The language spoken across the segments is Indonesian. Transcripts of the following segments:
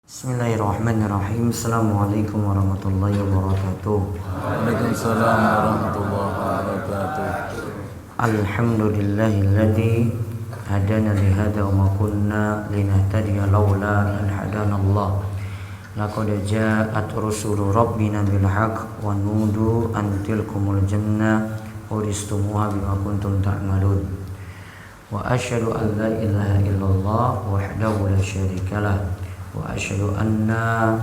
Bismillahirrahmanirrahim. Assalamualaikum warahmatullahi wabarakatuh. Waalaikumsalam warahmatullahi wabarakatuh. Alhamdulillahilladzi hadana li hadza wa ma kunna linahtadiya laula an hadana Allah. Laqad ja'at rusulu rabbina bil haqq wa nudu an tilkumul jannah uristumuha bima kuntum ta'malun. Wa asyhadu an la ilaha illallah wahdahu la syarikalah wa asyhadu anna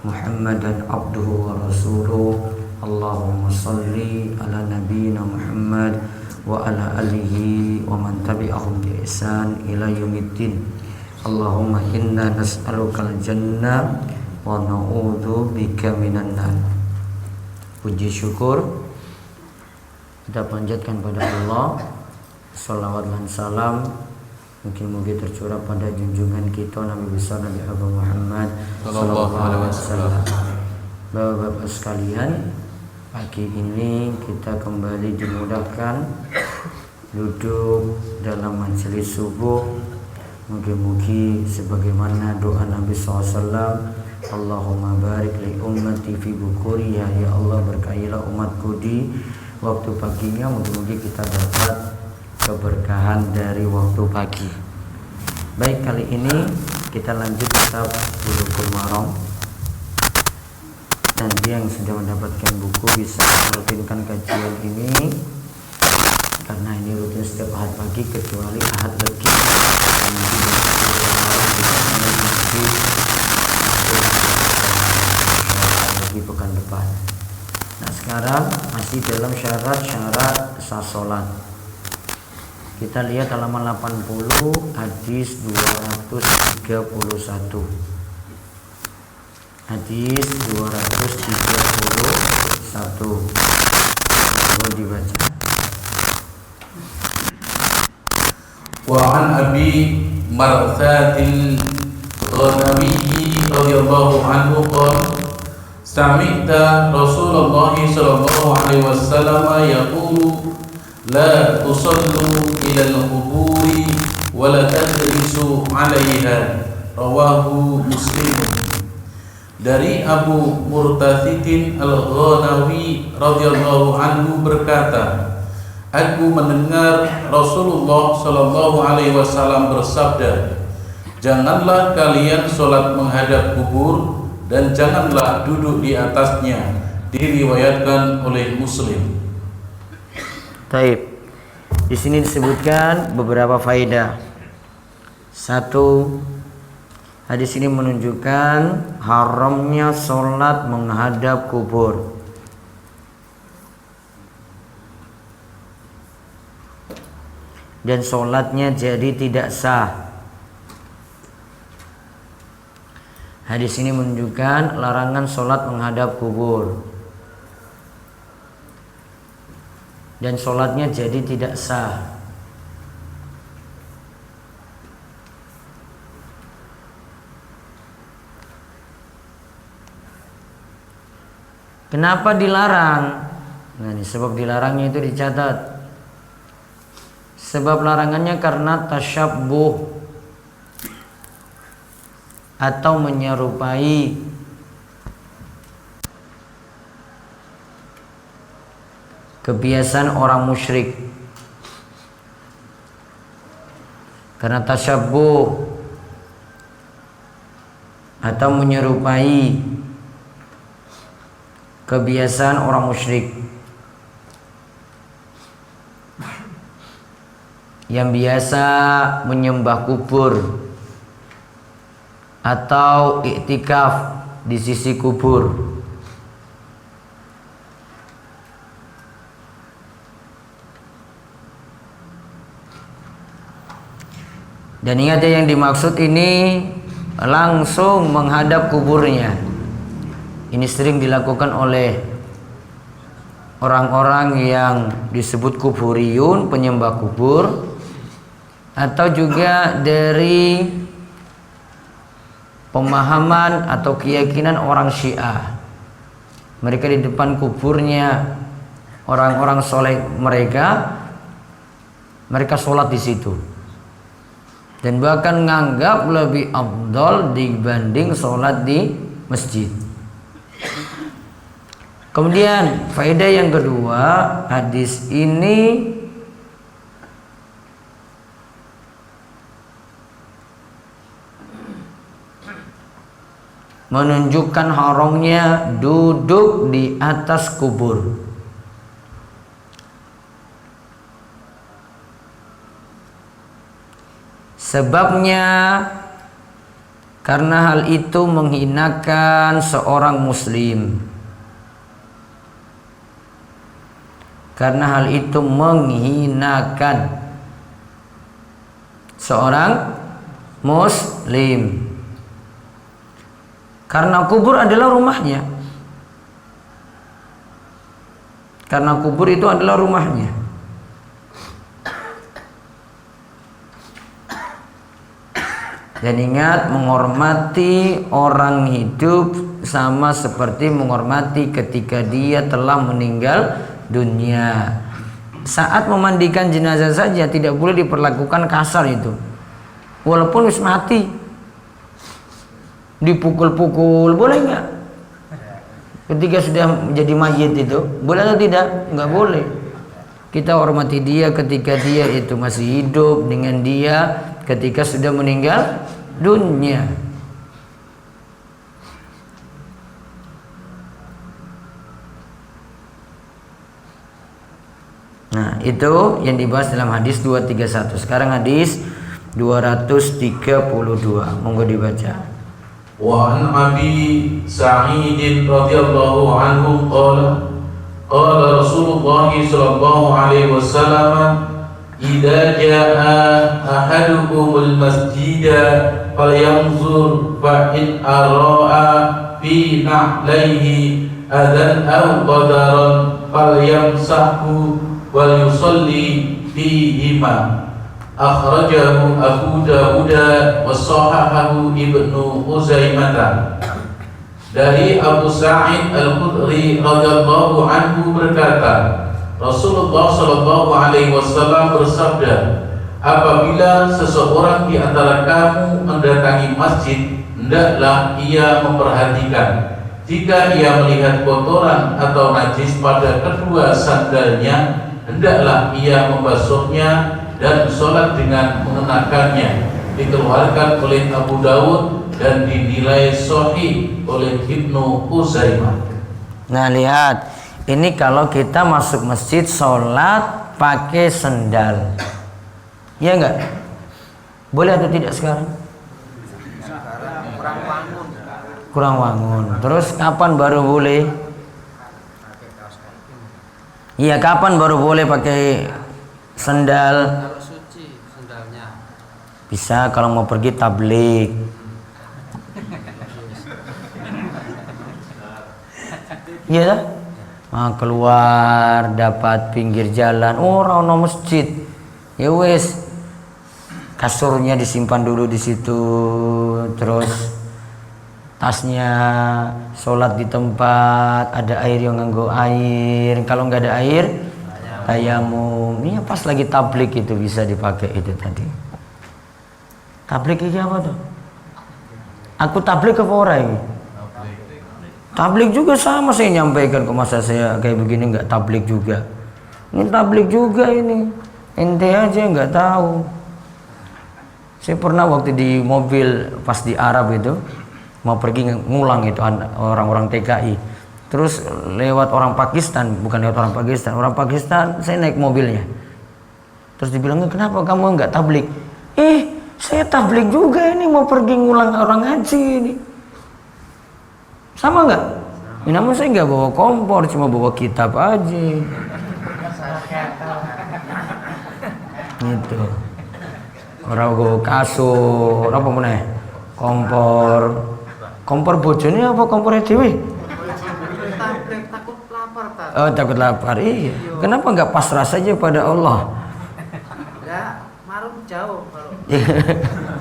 Muhammadan abduhu wa rasuluh. Allahumma salli ala nabiyyina Muhammad wa ala alihi wa man tabi'ahum bi ihsan ila yaumiddin. Allahumma inna nas'aluka al-jannah wa na'udzu bika minan nar. Puji syukur kita panjatkan pada Allah. Salawat dan salam mungkin tercurah pada junjungan kita Nabi besar Nabi Abu Muhammad sallallahu alaihi wasallam. Bapak-bapak sekalian, pagi ini kita kembali dimudahkan duduk dalam majelis subuh. Mugi-mugi sebagaimana doa Nabi SAW, Allahumma barik li ummati fi bukuriya, ya Allah berkahilah umatku di waktu paginya. Mugi-mugi kita dapat keberkahan dari waktu pagi. Baik, kali ini kita lanjut kitab Bulughul Maram. Nanti yang sudah mendapatkan buku bisa merutinkan kajian ini, karena ini rutin setiap ahad pagi kecuali ahad legi. Lagi pekan depan. Nah, sekarang masih dalam syarat-syarat sah salat. Kita lihat halaman 80 hadis 231. Hadis 231. Coba dibaca. Wa an Abi Marthatil Ghanawi radhiyallahu anhu qala sami'ta Rasulullah sallallahu alaihi wasallam yaqulu la tusallu ila al-quburi wa la tadrisu 'alaiha, rawahu Muslim. Dari Abu Murtathidin Al-Ghanawi radhiyallahu anhu berkata, aku mendengar Rasulullah sallallahu alaihi wasallam bersabda, janganlah kalian sholat menghadap kubur dan janganlah duduk di atasnya. Diriwayatkan oleh Muslim. Taib. Di sini disebutkan beberapa faedah. Satu, hadis ini menunjukkan haramnya sholat menghadap kubur. Dan sholatnya jadi tidak sah. Hadis ini menunjukkan larangan sholat menghadap kubur. Dan sholatnya jadi tidak sah. Kenapa dilarang? Nah, ini sebab dilarangnya itu dicatat. Sebab larangannya karena tasyabbuh atau menyerupai kebiasaan orang musyrik. Karena tasyabbuh atau menyerupai kebiasaan orang musyrik yang biasa menyembah kubur atau iktikaf di sisi kubur. Dan ingat ya, yang dimaksud ini langsung menghadap kuburnya. Ini sering dilakukan oleh orang-orang yang disebut kuburiyun, penyembah kubur, atau juga dari pemahaman atau keyakinan orang Syiah. Mereka di depan kuburnya orang-orang soleh mereka sholat di situ. dan bahkan nganggap lebih afdal dibanding sholat di masjid. Kemudian faedah yang kedua, hadis ini menunjukkan haramnya duduk di atas kubur. Sebabnya karena hal itu menghinakan seorang muslim. Karena hal itu menghinakan seorang muslim. Karena kubur adalah rumahnya. Karena kubur itu adalah rumahnya. Dan ingat, menghormati orang hidup sama seperti menghormati ketika dia telah meninggal dunia. Saat memandikan jenazah saja tidak boleh diperlakukan kasar itu. Walaupun wis mati, dipukul-pukul boleh nggak? Ketika sudah menjadi mayit itu boleh atau tidak? Nggak boleh. Kita hormati dia ketika dia itu masih hidup, dengan dia ketika sudah meninggal dunia. Nah, itu yang dibahas dalam hadis 231. Sekarang hadis 232. Monggo dibaca. Wa an Abi Sa'id radhiyallahu anhu qala qala Rasulullah sallallahu alaihi wasallam idza jaa ahadukumul masjida falyanzur fa in araa fi na'laihi adan aw qadaran falyamsahu wal yusalli fihima. Akhrajahu Abu Dawud wa sahahahu Ibnu Uzaimah. Dari Abu Sa'id Al-Khudri radhiyallahu anhu berkata, Rasulullah sallallahu alaihi wasallam bersabda, apabila seseorang di antara kamu mendatangi masjid, hendaklah ia memperhatikan jika ia melihat kotoran atau najis pada kedua sandalnya, hendaklah ia membasuhnya dan sholat dengan mengenakannya. Dikeluarkan oleh Abu Dawud dan dinilai sahih oleh Ibnu Uzaimah. Nah, lihat, ini kalau kita masuk masjid sholat pakai sendal, ya enggak? Boleh atau tidak sekarang? Kurang wangun. Terus kapan baru boleh? Iya, kapan baru boleh pakai sendal? Kalau suci sendalnya. Bisa kalau mau pergi tablik. Iya dah. Keluar dapat pinggir jalan, orang no masjid, ya wes, kasurnya disimpan dulu di situ, terus tasnya sholat di tempat, ada air yang nganggo air, kalau nggak ada air tayamum. Iya, pas lagi tablik itu bisa dipakai itu tadi. Tablik ini apa tuh? Aku tablik apa orang ini? Tablik juga sama, saya nyampaikan ke masa saya kayak begini nggak tablik juga. Ini tablik juga ini. Ente aja nggak tahu. Saya pernah waktu di mobil pas di Arab itu mau pergi ngulang itu orang-orang TKI. Terus lewat orang Pakistan, bukan lewat orang Pakistan, saya naik mobilnya. Terus dibilang, kenapa kamu nggak tablik? Saya tablik juga ini, mau pergi ngulang orang ngaji ini. Sama nggak? Namun saya nggak bawa kompor, cuma bawa kitab aja. Gitu. Orang bawa kasur, apa mana? Kompor bojone apa kompornya dewi? Takut lapar, Pak. Oh, takut lapar. Iya. Kenapa nggak pasrah saja pada Allah? Ya, marung jauh kalau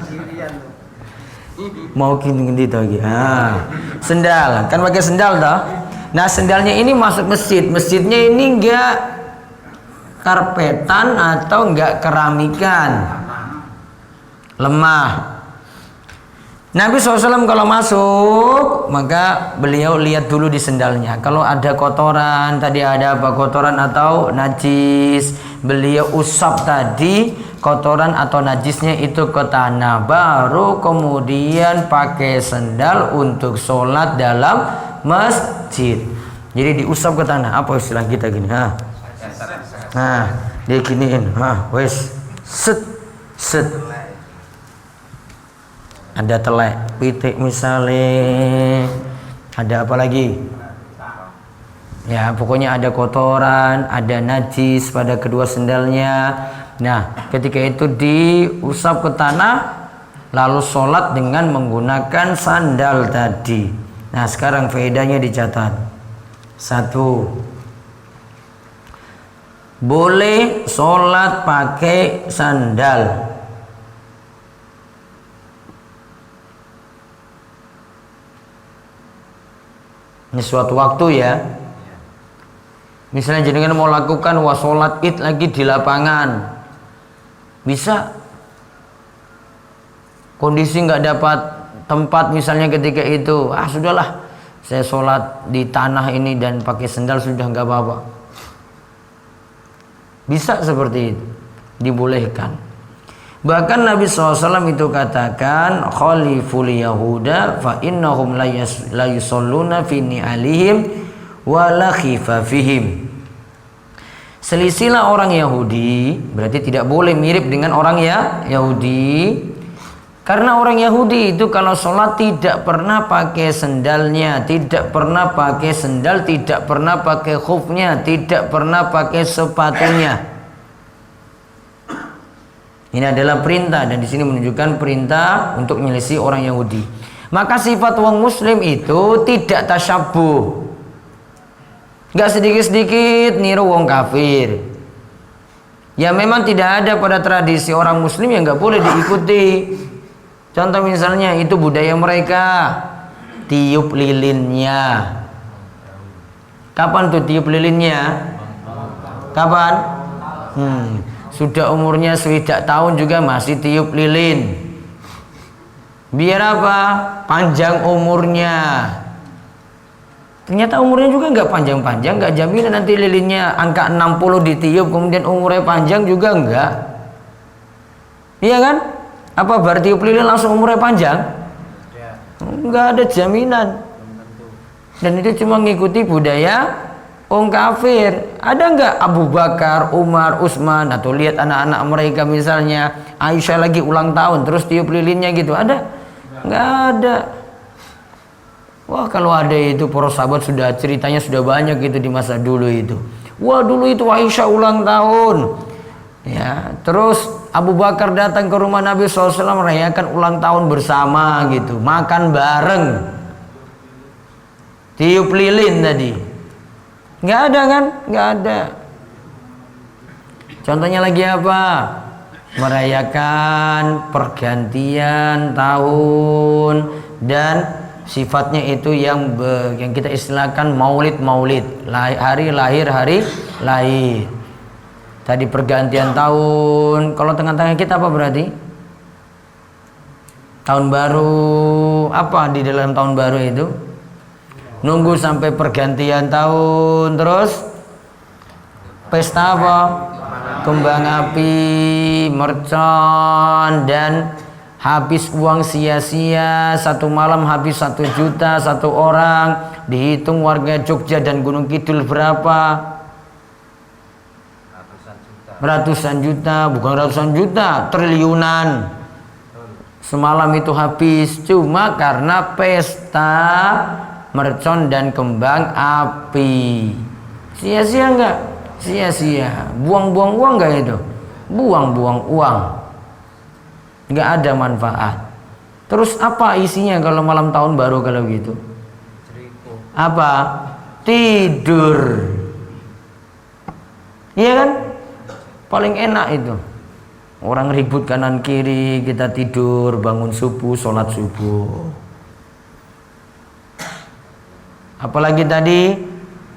sendirian tuh. Mau gini lagi. Sendal, kan pakai sendal toh. Nah, sendalnya ini masuk masjid. Masjidnya ini enggak karpetan atau enggak keramikan. lemah. Nabi SAW kalau masuk, maka beliau lihat dulu di sendalnya. Kalau ada kotoran, tadi ada apa, kotoran atau najis, beliau usap tadi kotoran atau najisnya itu ke tanah. Baru kemudian pakai sendal untuk sholat dalam masjid. Jadi diusap ke tanah. Apa istilah kita gini? Nah, dia giniin. Wes, set, set. Ada telek, pitik misalnya, ada apa lagi? Ya pokoknya ada kotoran, ada najis pada kedua sendalnya. Nah ketika itu diusap ke tanah, lalu sholat dengan menggunakan sandal tadi. Nah sekarang faedahnya dicatat. 1. Boleh sholat pakai sandal. Ini suatu waktu ya. Misalnya jenengan mau lakukan sholat id lagi di lapangan, bisa. Kondisi nggak dapat tempat misalnya ketika itu, sudahlah, saya sholat di tanah ini dan pakai sendal sudah nggak apa-apa. Bisa seperti itu, dibolehkan. Bahkan Nabi SAW itu katakan, khaliful yahuda fa innahum la yusalluna fi ni'alihim wa la khifafihim. Selisilah orang Yahudi, berarti tidak boleh mirip dengan orang Yahudi. Karena orang Yahudi itu kalau sholat tidak pernah pakai sendalnya, tidak pernah pakai sendal, tidak pernah pakai khufnya, tidak pernah pakai sepatunya. Ini adalah perintah, dan di sini menunjukkan perintah untuk menyelisih orang Yahudi. Maka sifat wong muslim itu tidak tasyabuh. Gak sedikit-sedikit niru wong kafir. Ya memang tidak ada pada tradisi orang muslim yang gak boleh diikuti. Contoh misalnya itu budaya mereka, tiup lilinnya. Kapan tuh tiup lilinnya? Kapan? Sudah umurnya 7 tahun juga masih tiup lilin. Biar apa? Panjang umurnya. Ternyata umurnya juga nggak panjang-panjang, nggak jaminan nanti lilinnya angka 60 ditiup kemudian umurnya panjang juga enggak. Iya kan? Apa berarti tiup lilin langsung umurnya panjang? Nggak ada jaminan. Dan itu cuma ngikuti budaya orang kafir. Ada nggak Abu Bakar, Umar, Utsman, atau lihat anak-anak mereka misalnya Aisyah lagi ulang tahun terus tiup lilinnya gitu? Ada? Nggak ada. Wah kalau ada itu para sahabat sudah ceritanya sudah banyak gitu di masa dulu itu. Wah dulu itu Aisyah ulang tahun. Ya, terus Abu Bakar datang ke rumah Nabi SAW merayakan ulang tahun bersama gitu, makan bareng, tiup lilin tadi. Nggak ada kan? Nggak ada. Contohnya lagi apa? Merayakan pergantian tahun dan sifatnya itu yang kita istilahkan maulid, hari lahir, hari lahir. Tadi pergantian tahun. Kalau tengah-tengah kita apa berarti? Tahun baru. Apa di dalam tahun baru itu? Nunggu sampai pergantian tahun, terus pesta apa? Kembang api, mercon, dan habis uang sia-sia. Satu malam habis 1 juta satu orang. Dihitung warga Jogja dan Gunung Kidul berapa? Ratusan juta, bukan ratusan juta, triliunan. Semalam itu habis cuma karena pesta mercon dan kembang api. Sia-sia enggak? Sia-sia. Buang-buang uang enggak itu? Buang-buang uang. Enggak ada manfaat. Terus apa isinya kalau malam tahun baru kalau gitu? Apa? Tidur. Iya kan? Paling enak itu. Orang ribut kanan kiri, kita tidur, bangun subuh, sholat subuh. Apalagi tadi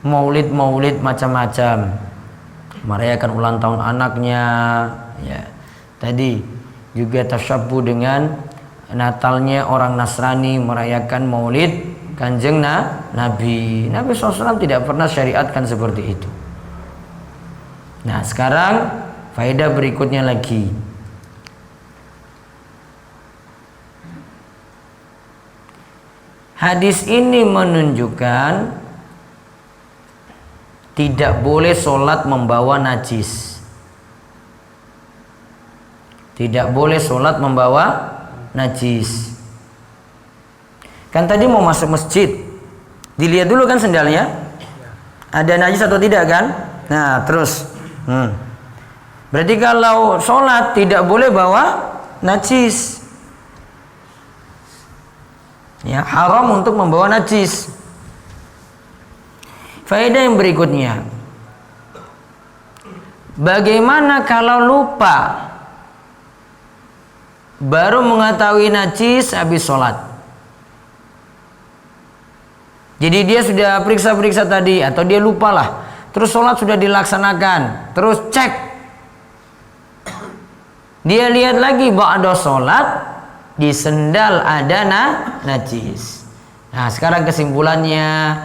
maulid macam-macam, merayakan ulang tahun anaknya, ya. Tadi juga tasyabbuh dengan Natalnya orang Nasrani, merayakan Maulid Kanjeng Nabi. Nabi SAW tidak pernah syariatkan seperti itu. Nah, sekarang faedah berikutnya lagi. Hadis ini menunjukkan tidak boleh sholat membawa najis. Tidak boleh sholat membawa najis. Kan tadi mau masuk masjid, dilihat dulu kan sendalnya, ada najis atau tidak kan? Nah terus, berarti kalau sholat tidak boleh bawa najis. Ya, haram untuk membawa najis. Faedah yang berikutnya, bagaimana kalau lupa baru mengetahui najis habis sholat? Jadi dia sudah periksa-periksa tadi, atau dia lupa lah, terus sholat sudah dilaksanakan, terus cek, dia lihat lagi ba'da sholat di sendal ada najis. Nah sekarang kesimpulannya,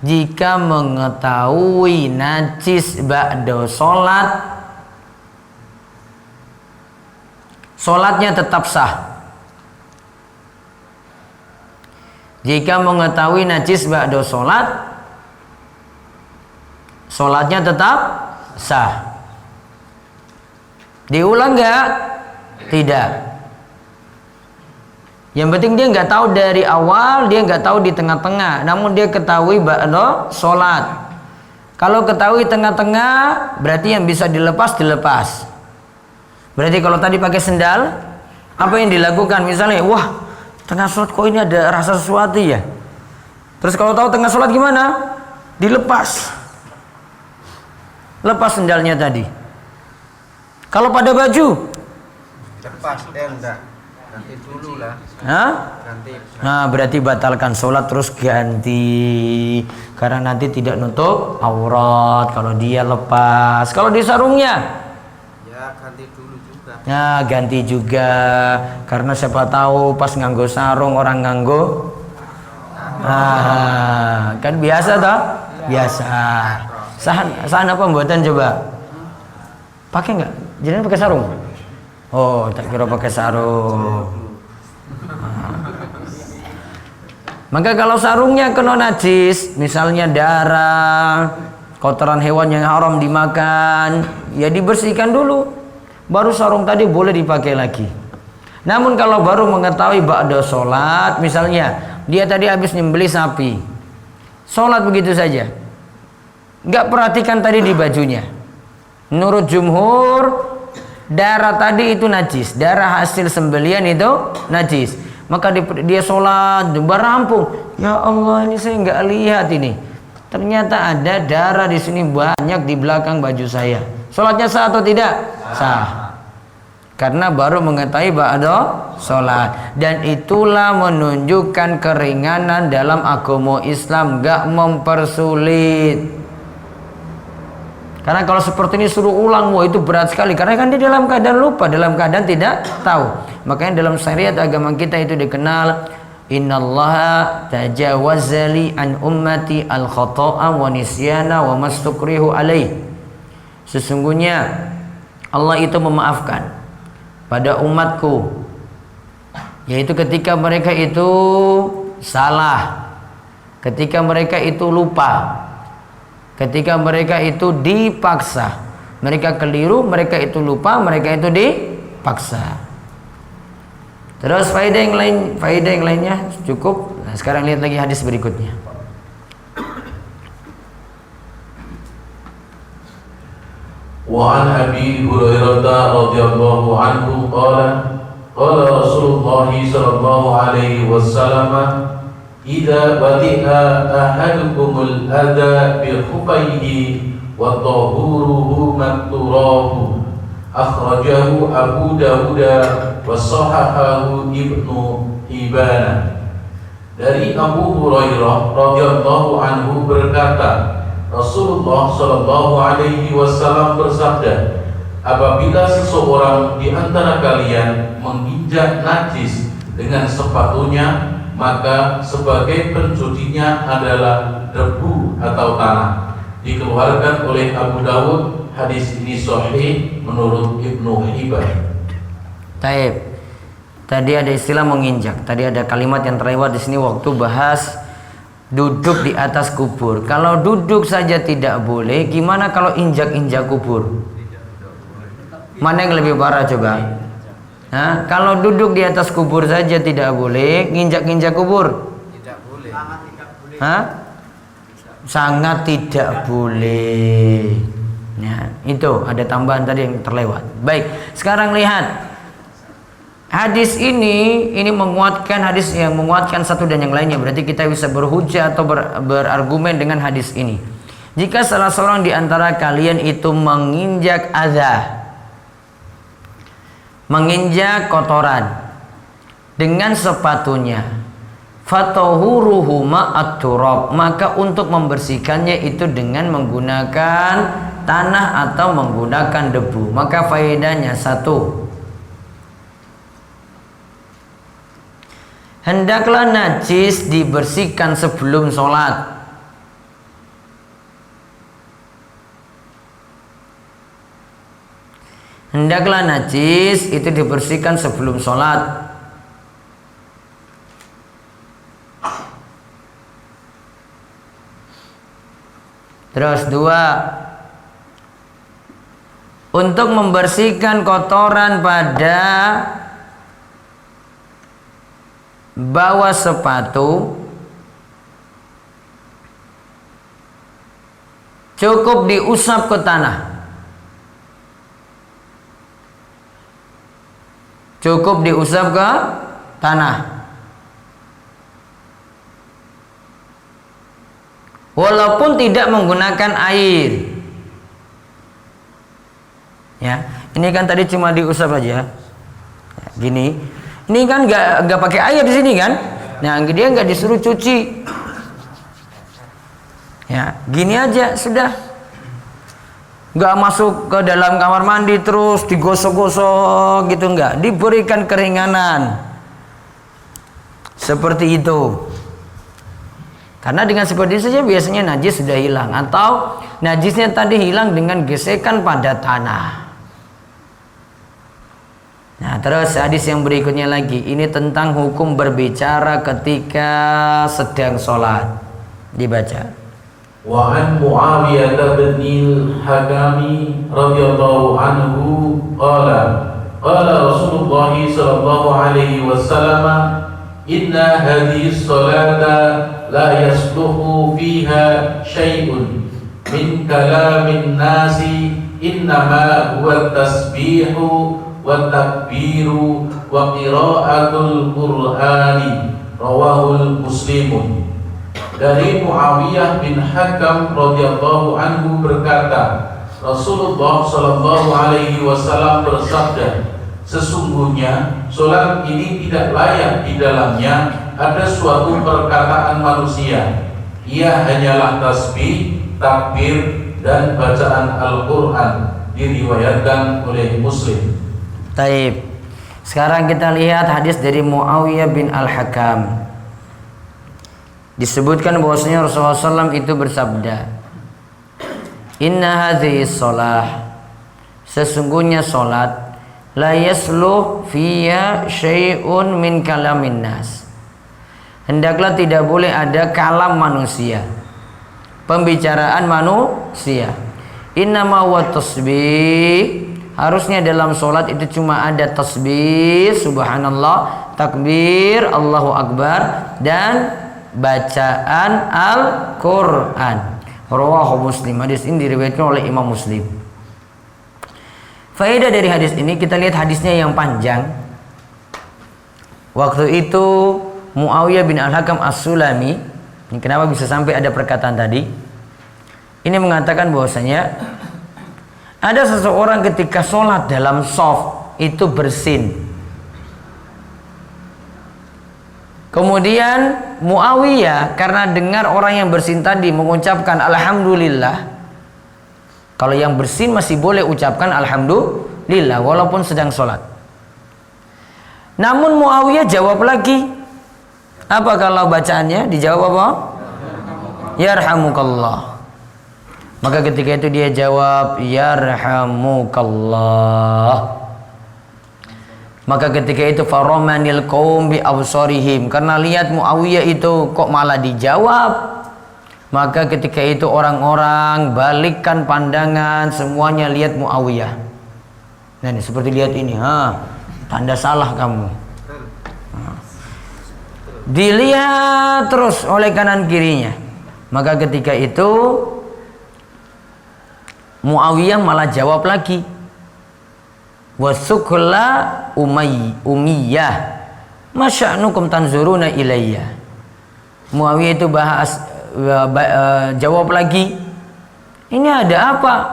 jika mengetahui najis ba'da sholat, sholatnya tetap sah. Jika mengetahui najis ba'da sholat, sholatnya tetap sah. Diulang nggak? Tidak. Yang penting dia nggak tahu dari awal, dia nggak tahu di tengah-tengah, namun dia ketahui ba'da sholat. Kalau ketahui tengah-tengah, berarti yang bisa dilepas. Berarti kalau tadi pakai sendal, apa yang dilakukan? Misalnya, wah, tengah sholat kok ini ada rasa sesuatu ya. Terus kalau tahu tengah sholat gimana? Dilepas. Lepas sendalnya tadi. Kalau pada baju, Lepas, enggak. Ganti dulu lah. hah? Ganti. Nah berarti batalkan sholat terus ganti, karena nanti tidak nutup aurat kalau dia lepas. Kalau di sarungnya, Ya ganti dulu juga. nah ganti juga, karena siapa tahu pas nganggo sarung orang nganggo, kan biasa toh, biasa. Sahan apa pembuatan coba? Pakai nggak? Jadi pakai sarung? Oh, tak kira pakai sarung. Maka kalau sarungnya kena najis, misalnya darah, kotoran hewan yang haram dimakan, ya dibersihkan dulu, baru sarung tadi boleh dipakai lagi. Namun kalau baru mengetahui ba'da sholat, misalnya dia tadi habis nyembelih sapi, sholat begitu saja, nggak perhatikan tadi di bajunya. Menurut jumhur, darah tadi itu najis, darah hasil sembelian itu najis. Maka dia sholat, berampung, ya Allah ini saya nggak lihat ini, ternyata ada darah di sini banyak di belakang baju saya. Sholatnya sah atau tidak? Sah. Karena baru mengetahui ba'da sholat. Dan itulah menunjukkan keringanan dalam agama Islam, nggak mempersulit. Karena kalau seperti ini suruh ulang, wah itu berat sekali. Karena kan dia dalam keadaan lupa, dalam keadaan tidak tahu. Makanya dalam syariat agama kita itu dikenal, innallaha tajawazali an ummati al khata'a wa nisyana wa mastukrihu alaih. Sesungguhnya Allah itu memaafkan pada umatku, yaitu ketika mereka itu salah, ketika mereka itu lupa, ketika mereka itu dipaksa, mereka keliru, mereka itu lupa, mereka itu dipaksa. Terus faedah yang lainnya cukup. Nah, sekarang lihat lagi hadis berikutnya. Wa an Abi Hurairah radhiyallahu anhu qala Rasulullah sallallahu alaihi wasallam, idza badi'a ahadukumul adha bi khufayhi wa tahuruhu makturahu, akhrajahu Abu Dawud wa sahahahu Ibnu Hibban. Dari Abu Hurairah radhiyallahu anhu berkata, Rasulullah sallallahu alaihi wasallam bersabda, apabila seseorang di antara kalian menginjak najis dengan sepatunya, maka sebagai pencucinya adalah debu atau tanah. Dikeluarkan oleh Abu Dawud. Hadis ini sahih menurut Ibnu Hibban. Taib. Tadi ada istilah menginjak. Tadi ada kalimat yang terlewat di sini waktu bahas duduk di atas kubur. Kalau duduk saja tidak boleh, gimana kalau injak-injak kubur? Mana yang lebih parah coba? Nah, kalau duduk di atas kubur saja tidak boleh, nginjak-injak kubur? Tidak boleh. Hah? Sangat tidak boleh. Nah, itu ada tambahan tadi yang terlewat. Baik, sekarang lihat hadis ini menguatkan hadis yang menguatkan satu dan yang lainnya. Berarti kita bisa berhujjah atau berargumen dengan hadis ini. Jika salah seorang di antara kalian itu menginjak adza, menginjak kotoran dengan sepatunya, fatahuruhu ma'at-turab, maka untuk membersihkannya itu dengan menggunakan tanah atau menggunakan debu. Maka faedahnya satu, hendaklah najis dibersihkan sebelum sholat. Hendaklah najis itu dibersihkan sebelum sholat. Terus dua, untuk membersihkan kotoran pada bawah sepatu cukup diusap ke tanah. Cukup diusap ke tanah. Walaupun tidak menggunakan air. Ya, ini kan tadi cuma diusap aja. Ya, gini. Ini kan nggak pakai air di sini kan? Nah, dia nggak disuruh cuci. Ya, gini aja sudah. Nggak masuk ke dalam kamar mandi terus digosok-gosok gitu, nggak. Diberikan keringanan. Seperti itu. Karena dengan seperti itu saja biasanya najis sudah hilang, atau najisnya tadi hilang dengan gesekan pada tanah. Nah, terus hadis yang berikutnya lagi, ini tentang hukum berbicara ketika sedang sholat. Dibaca. Wa an Muawiyah bin al-Hakam radhiyallahu anhu qala Rasulullah sallallahu alaihi wasallam, inna hadhihi as-salata la yasluhu fiha syai'un min kalamin nasi, innama huwa tasbihu wa takbiru wa qiraatul qur'ani, rawahul Muslimun. Dari Muawiyah bin Hakam radhiyallahu anhu berkata, Rasulullah sallallahu alaihi wasallam bersabda, sesungguhnya solat ini tidak layak di dalamnya ada suatu perkataan manusia. Ia hanyalah tasbih, takbir, dan bacaan Al-Quran. Diriwayatkan oleh Muslim. Taib. Sekarang kita lihat hadis dari Muawiyah bin Al-Hakam. Disebutkan bahwasanya Rasulullah SAW itu bersabda, inna hadhihi sholah, sesungguhnya sholat, la yasluh fiya syai'un min kalamin nas, hendaklah tidak boleh ada kalam manusia, pembicaraan manusia. Innama wa tasbih, harusnya dalam sholat itu cuma ada tasbih, subhanallah, takbir, Allahu Akbar, dan bacaan Al-Quran. Rawahu Muslim. Hadis ini diriwayatkan oleh Imam Muslim. Faedah dari hadis ini, kita lihat hadisnya yang panjang. Waktu itu Muawiyah bin Al-Hakam As-Sulami, ini kenapa bisa sampai ada perkataan tadi, ini mengatakan bahwasanya ada seseorang ketika sholat dalam shaf itu bersin. Kemudian Muawiyah karena dengar orang yang bersin tadi mengucapkan alhamdulillah, Kalau yang bersin masih boleh ucapkan alhamdulillah walaupun sedang sholat. Namun Muawiyah jawab lagi. Apa kalau bacaannya? Dijawab apa? Yarhamukallah. Maka ketika itu dia jawab yarhamukallah. Maka ketika itu faromanil qaum bi absarihim, karena lihat Muawiyah itu kok malah dijawab. Maka ketika itu orang-orang balikkan pandangan, semuanya lihat Muawiyah. Nah, ini seperti lihat ini, tanda salah kamu. Dilihat terus oleh kanan kirinya. Maka ketika itu Muawiyah malah jawab lagi. Wasukla Umayyah masya'nukum tanzuruna ilayya. Muawiyah itu jawab lagi, ini ada apa?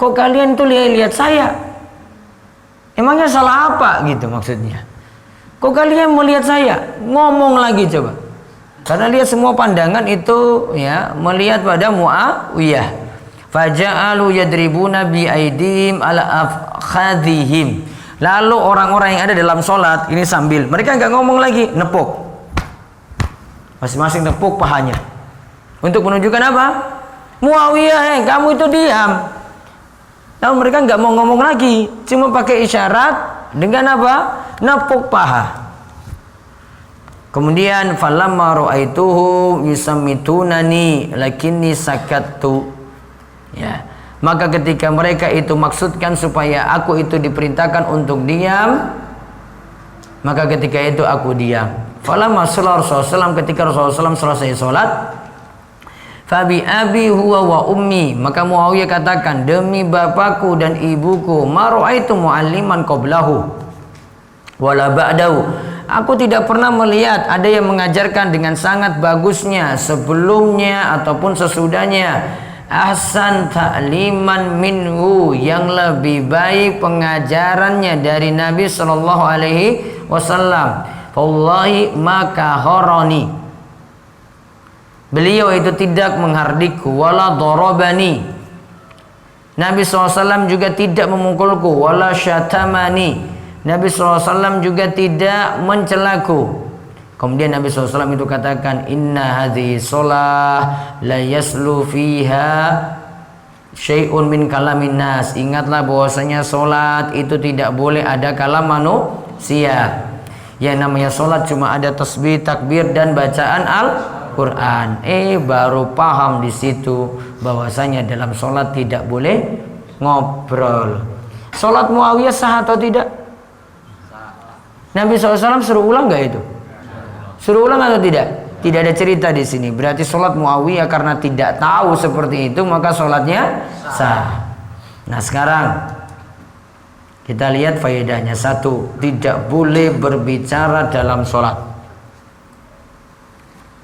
Kok kalian tuh lihat saya? Emangnya salah apa gitu maksudnya? Kok kalian melihat saya? Ngomong lagi coba. Karena lihat semua pandangan itu ya melihat pada Muawiyah. Faja'alu yadribuna bi aidihim ala afkhadhihim. Lalu orang-orang yang ada dalam sholat ini sambil mereka nggak ngomong lagi, nepuk. Masing-masing nepuk pahanya. Untuk menunjukkan apa? Muawiyah, kamu itu diam. Lalu mereka nggak mau ngomong lagi, cuma pakai isyarat dengan apa? Nepuk paha. Kemudian falamma ra'aituhum yusammitunani lakinni sakattu. Ya. Maka ketika mereka itu maksudkan supaya aku itu diperintahkan untuk diam, maka ketika itu aku diam. Falamma shalla Rasulullah ketika Rasulullah selesai sholat, fabi abi huwa wa ummi, maka Muawiyah katakan, demi bapakku dan ibuku, ma ra'aitu mu'alliman qablahu wala ba'dahu, aku tidak pernah melihat ada yang mengajarkan dengan sangat bagusnya sebelumnya ataupun sesudahnya, ahsan ta'liman minhu, yang lebih baik pengajarannya dari Nabi sallallahu alaihi wasallam. Wallahi maka horoni, beliau itu tidak menghardikku, wala dorobani, Nabi SAW juga tidak memukulku, wala syatamani, Nabi SAW juga tidak mencelaku. Kemudian Nabi SAW itu katakan, inna hadhihi sholah la yaslu fiha syai'un min kalamin nas. Ingatlah bahwasanya sholat itu tidak boleh ada kalam manusia. Yang namanya sholat cuma ada tasbih, takbir dan bacaan Al-Quran. Baru paham di situ bahwasanya dalam sholat tidak boleh ngobrol. Sholat Muawiyah sah atau tidak? Nabi SAW suruh ulang nggak itu? Suruh ulang atau tidak? Tidak ada cerita di sini. Berarti sholat Muawiyah karena tidak tahu seperti itu maka sholatnya sah. Nah sekarang kita lihat faedahnya. Satu, tidak boleh berbicara dalam sholat.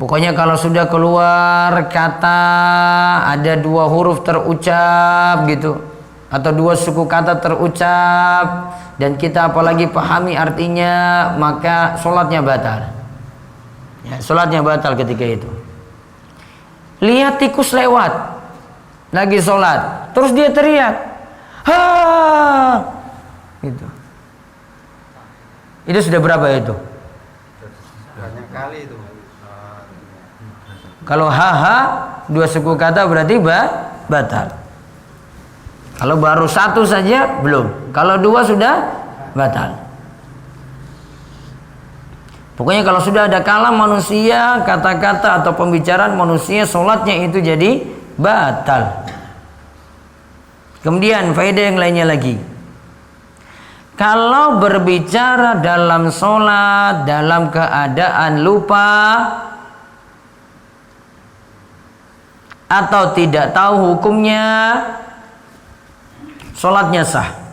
Pokoknya kalau sudah keluar kata ada dua huruf terucap gitu, atau dua suku kata terucap dan kita apalagi pahami artinya, maka sholatnya batal. Ya, sholatnya batal ketika itu. Lihat tikus lewat lagi sholat, terus dia teriak, ha, itu sudah berapa itu? Banyak kali itu. Kalau haha dua suku kata berarti batal. Kalau baru satu saja belum. Kalau dua sudah batal. Pokoknya kalau sudah ada kalam manusia, kata-kata atau pembicaraan manusia, sholatnya itu jadi batal. Kemudian faedah yang lainnya lagi. Kalau berbicara dalam sholat dalam keadaan lupa atau tidak tahu hukumnya, sholatnya sah.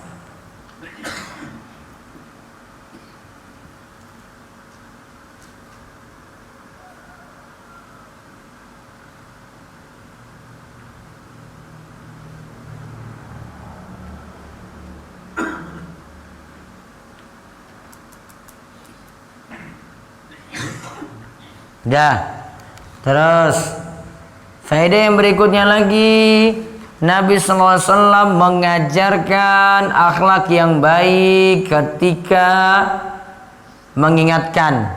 Dah. Terus faedah yang berikutnya lagi, Nabi sallallahu alaihi wasallam mengajarkan akhlak yang baik ketika mengingatkan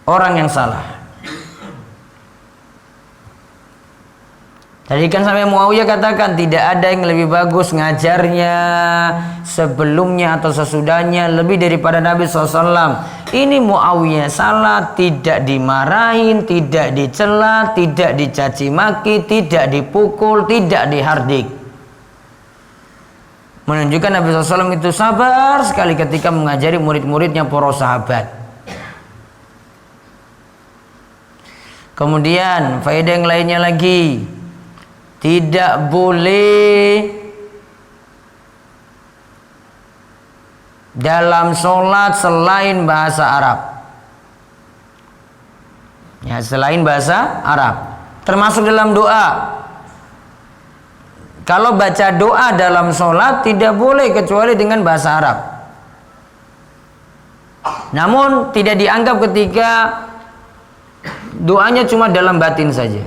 orang yang salah. Tadi kan sampai Muawiyah katakan tidak ada yang lebih bagus ngajarnya sebelumnya atau sesudahnya lebih daripada Nabi SAW. Ini Muawiyah salah, tidak dimarahin, tidak dicela, tidak dicaci maki, tidak dipukul, tidak dihardik. Menunjukkan Nabi SAW itu sabar sekali ketika mengajari murid-muridnya para sahabat. Kemudian faedah yang lainnya lagi, tidak boleh dalam sholat selain bahasa Arab. Ya, selain bahasa Arab. Termasuk dalam doa. Kalau baca doa dalam sholat tidak boleh kecuali dengan bahasa Arab. Namun tidak dianggap ketika doanya cuma dalam batin saja.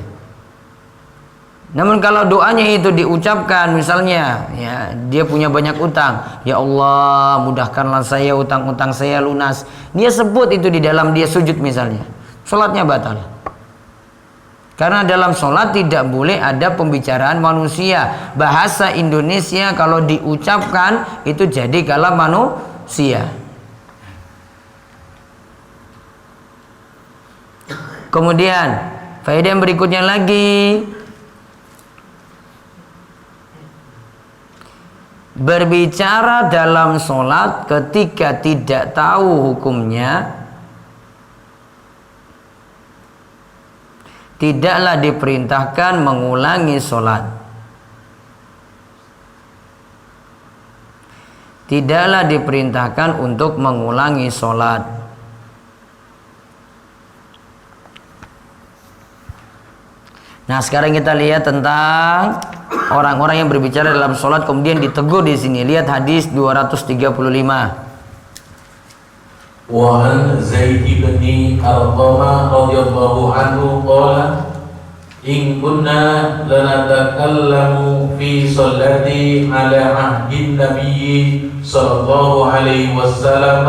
Namun kalau doanya itu diucapkan, misalnya ya, dia punya banyak utang, ya Allah mudahkanlah saya, utang-utang saya lunas, dia sebut itu di dalam dia sujud misalnya, sholatnya batal. Karena dalam sholat tidak boleh ada pembicaraan manusia. Bahasa Indonesia kalau diucapkan itu jadi kalam manusia. Kemudian faedah yang berikutnya lagi, berbicara dalam sholat ketika tidak tahu hukumnya tidaklah diperintahkan mengulangi sholat. Tidaklah diperintahkan untuk mengulangi sholat. Nah, sekarang kita lihat tentang orang-orang yang berbicara dalam sholat kemudian ditegur di sini. Lihat hadis 235. Wa an Zaid bin Arqamah radhiyallahu anhu qala in kunna lanatakallamu fi sholati ala ahdin nabiyyi sallallahu alaihi wasallam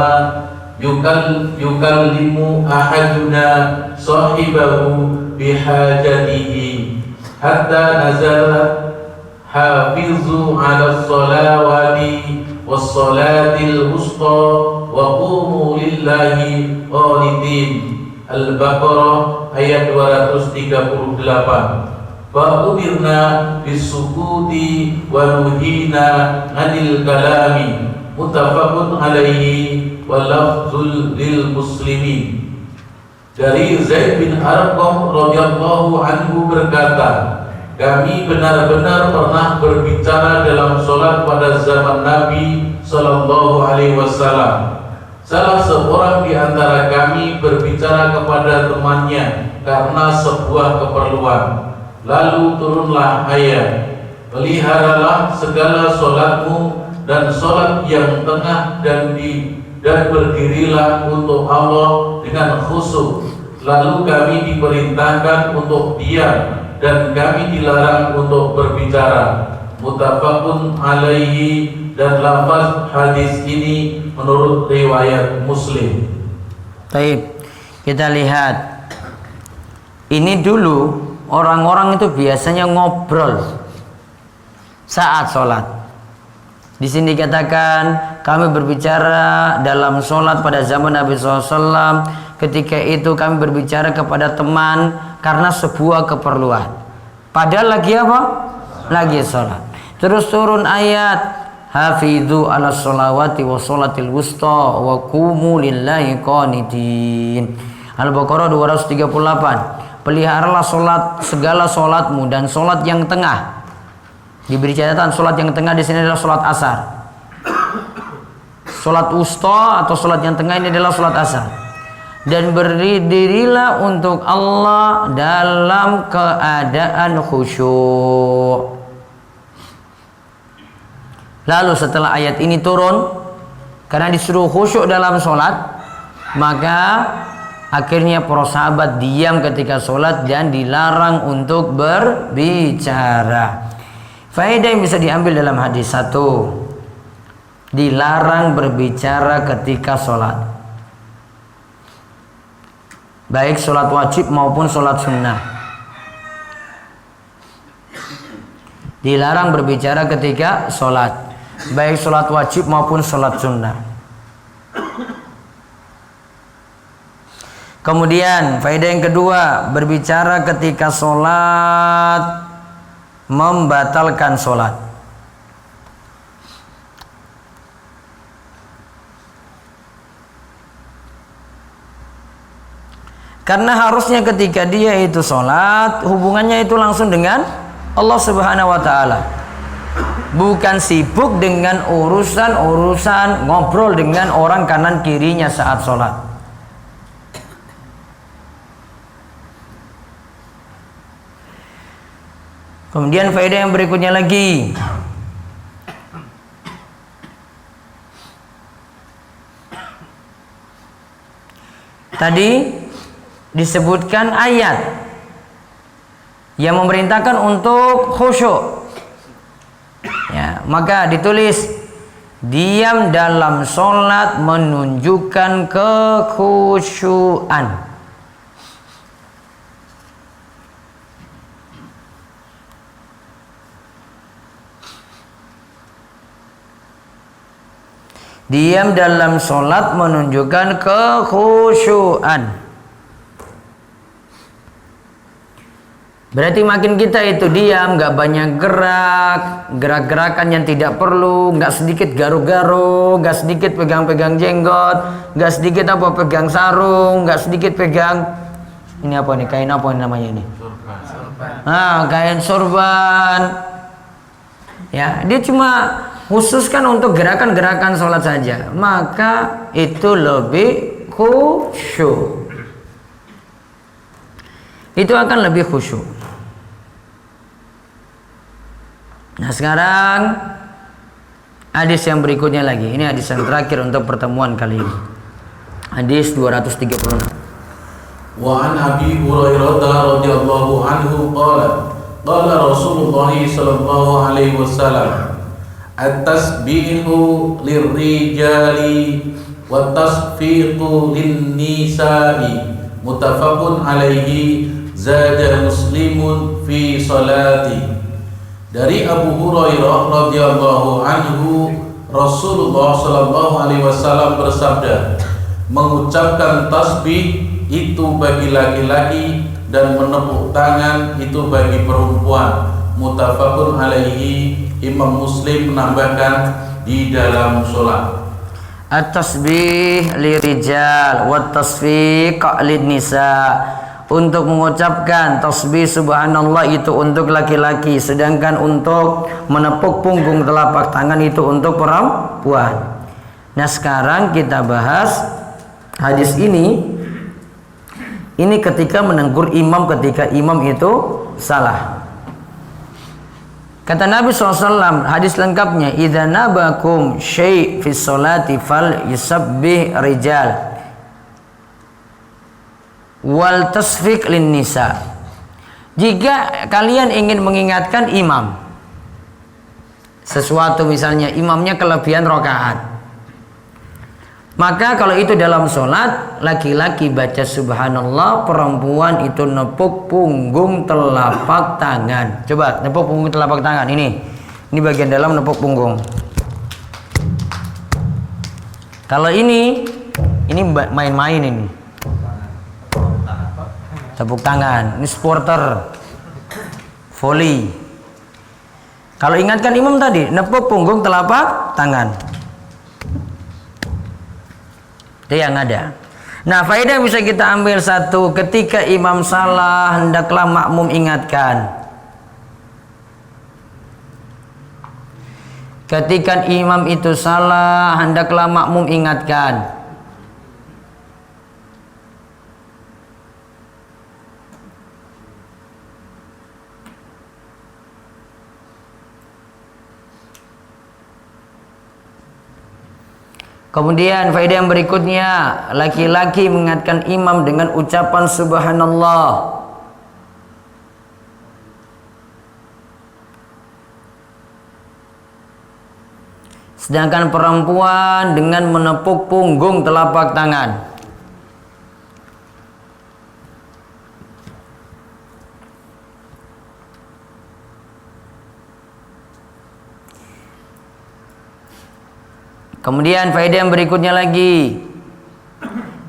yukallimu ahaduna sahibahu bihajatihi hatta nazala hafizu ala sholawati wassolatil wusta wa qumu lillahi qanitin. Al-Baqarah ayat 238. Fa umirna bisukuti wa nuhina 'anil kalami. Muttafaqun alaihi wa lafzul lil muslimin. Dari Zaid bin Arqam radhiyallahu anhu berkata, kami benar-benar pernah berbicara dalam sholat pada zaman Nabi sallallahu alaihi wasallam. Salah seorang di antara kami berbicara kepada temannya karena sebuah keperluan. Lalu turunlah ayat, peliharalah segala sholatmu dan sholat yang tengah dan berdirilah untuk Allah dengan khusyuk. Lalu kami diperintahkan untuk diam dan kami dilarang untuk berbicara. Muttafaqun alaihi, dan lafaz hadis ini menurut riwayat Muslim. Baik, kita lihat. Ini dulu orang-orang itu biasanya ngobrol saat sholat. Di sini dikatakan kami berbicara dalam sholat pada zaman Nabi SAW. Ketika itu kami berbicara kepada teman karena sebuah keperluan. Padahal lagi apa? Lagi sholat. Terus turun ayat, hafidhu ala sholawati wa sholatil wusta wa qumu lillahi qanitin. Al-Baqarah 238. Peliharalah sholat, segala sholatmu dan sholat yang tengah. Diberi catatan sholat yang tengah di sini adalah sholat asar. Sholat wusta atau sholat yang tengah ini adalah sholat asar. Dan berdirilah untuk Allah dalam keadaan khusyuk. Lalu setelah ayat ini turun, karena disuruh khusyuk dalam sholat, maka Akhirnya para sahabat diam ketika sholat dan dilarang untuk berbicara. Faedah yang bisa diambil dalam hadis: satu, dilarang berbicara ketika sholat, baik sholat wajib maupun sholat sunnah. Dilarang berbicara ketika sholat, baik sholat wajib maupun sholat sunnah. Kemudian faedah yang kedua, berbicara ketika sholat membatalkan sholat. Karena harusnya ketika dia itu sholat, hubungannya itu langsung dengan Allah Subhanahu wa ta'ala, bukan sibuk dengan urusan-urusan ngobrol dengan orang kanan kirinya saat sholat. Kemudian faedah yang berikutnya lagi, tadi disebutkan ayat yang memerintahkan untuk khusyuk, ya, maka ditulis diam dalam sholat menunjukkan kekhusyuan. Diam dalam sholat menunjukkan kekhusyuan. Berarti makin kita itu diam, gak banyak gerak-gerakan yang tidak perlu, gak sedikit garuk-garuk, gak sedikit pegang-pegang jenggot, gak sedikit pegang sarung, gak sedikit pegang ini apa nih, kain apa namanya ini? Nah, kain sorban. Ya, dia cuma khususkan untuk gerakan-gerakan sholat saja, maka itu lebih khusyuk. Itu akan lebih khusyuk. Nah, sekarang hadis yang berikutnya lagi. Ini hadis yang terakhir untuk pertemuan kali ini. Hadis 236. Wa an Abi Hurairah radhiyallahu anhu qala Rasulullah sallallahu alaihi wasallam at-tasbihu lirrijali wa tasfiqu lin-nisa'i muttafaqun alaihi zada Muslimun fi salati. Dari Abu Hurairah radhiyallahu anhu, Rasulullah sallallahu alaihi wasallam bersabda, mengucapkan tasbih itu bagi laki-laki dan menepuk tangan itu bagi perempuan. Muttafaqun alaihi. Imam Muslim menambahkan di dalam sholat. At-tasbih lirijal wa tasfiq lin-nisa. Untuk mengucapkan tasbih subhanallah itu untuk laki-laki, sedangkan untuk menepuk punggung telapak tangan itu untuk perempuan. Nah, sekarang kita bahas hadis ini. Ini ketika menegur imam ketika imam itu salah. Kata Nabi SAW, hadis lengkapnya, idza nabakum syai' fi sholati fal yusabbih rijal wal tasfiq lin nisa. Jika kalian ingin mengingatkan imam sesuatu, misalnya imamnya kelebihan rakaat, maka kalau itu dalam sholat, laki-laki baca subhanallah, perempuan itu nepuk punggung telapak tangan. Coba nepuk punggung telapak tangan, ini bagian dalam nepuk punggung. Kalau ini main-main ini. Tepuk tangan, ini supporter volley. Kalau ingatkan imam tadi, nepuk punggung telapak tangan. Itu yang ada. Nah, faedah yang bisa kita ambil satu, ketika imam salah hendaklah makmum ingatkan. Ketika imam itu salah hendaklah makmum ingatkan. Kemudian faedah yang berikutnya, laki-laki mengingatkan imam dengan ucapan subhanallah. Sedangkan perempuan dengan menepuk punggung telapak tangan. Kemudian faedah yang berikutnya lagi,